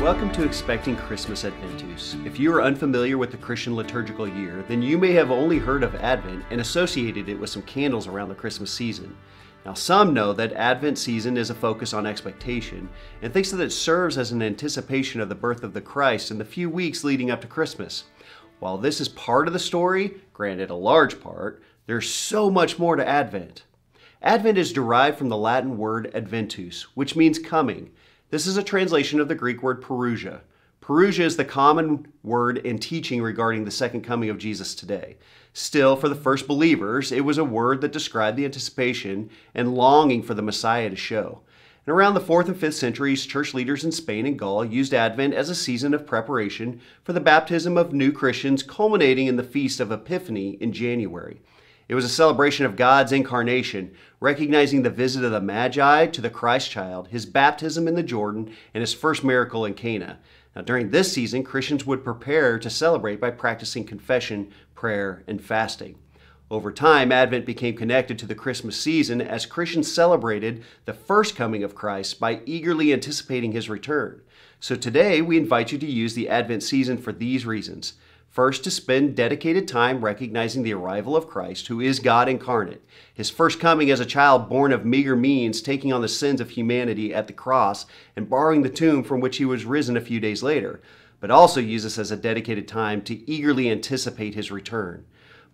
Welcome to Expecting Christmas Adventus. If you are unfamiliar with the Christian liturgical year, then you may have only heard of Advent and associated it with some candles around the Christmas season. Now, some know that Advent season is a focus on expectation and thinks that it serves as an anticipation of the birth of the Christ in the few weeks leading up to Christmas. While this is part of the story, granted a large part, there's so much more to Advent. Advent is derived from the Latin word Adventus, which means coming. This is a translation of the Greek word parousia. Parousia is the common word in teaching regarding the second coming of Jesus today. Still, for the first believers, it was a word that described the anticipation and longing for the Messiah to show. And around the 4th and 5th centuries, church leaders in Spain and Gaul used Advent as a season of preparation for the baptism of new Christians, culminating in the Feast of Epiphany in January. It was a celebration of God's incarnation, recognizing the visit of the Magi to the Christ child, his baptism in the Jordan, and his first miracle in Cana. Now, during this season, Christians would prepare to celebrate by practicing confession, prayer, and fasting. Over time, Advent became connected to the Christmas season as Christians celebrated the first coming of Christ by eagerly anticipating his return. So today, we invite you to use the Advent season for these reasons. First, to spend dedicated time recognizing the arrival of Christ, who is God incarnate, his first coming as a child born of meager means, taking on the sins of humanity at the cross and borrowing the tomb from which he was risen a few days later, but also use this as a dedicated time to eagerly anticipate his return.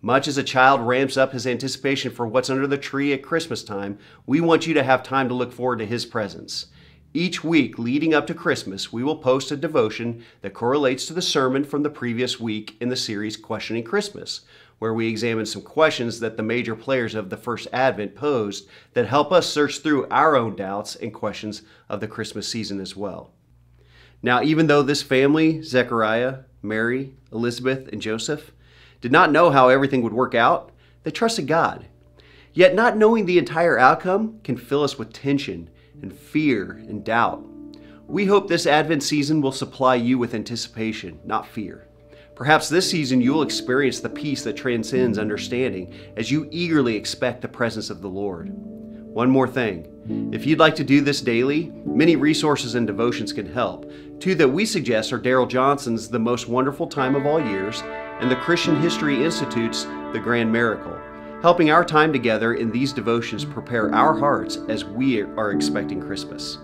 Much as a child ramps up his anticipation for what's under the tree at Christmas time, we want you to have time to look forward to his presence. Each week leading up to Christmas, we will post a devotion that correlates to the sermon from the previous week in the series Questioning Christmas, where we examine some questions that the major players of the first Advent posed that help us search through our own doubts and questions of the Christmas season as well. Now, even though this family, Zechariah, Mary, Elizabeth, and Joseph, did not know how everything would work out, they trusted God. Yet not knowing the entire outcome can fill us with tension and fear and doubt. We hope this Advent season will supply you with anticipation, not fear. Perhaps this season you will experience the peace that transcends understanding as you eagerly expect the presence of the Lord. One more thing, if you'd like to do this daily, many resources and devotions can help. Two that we suggest are Darrell Johnson's The Most Wonderful Time of All Years and the Christian History Institute's The Grand Miracle, helping our time together in these devotions prepare our hearts as we are expecting Christmas.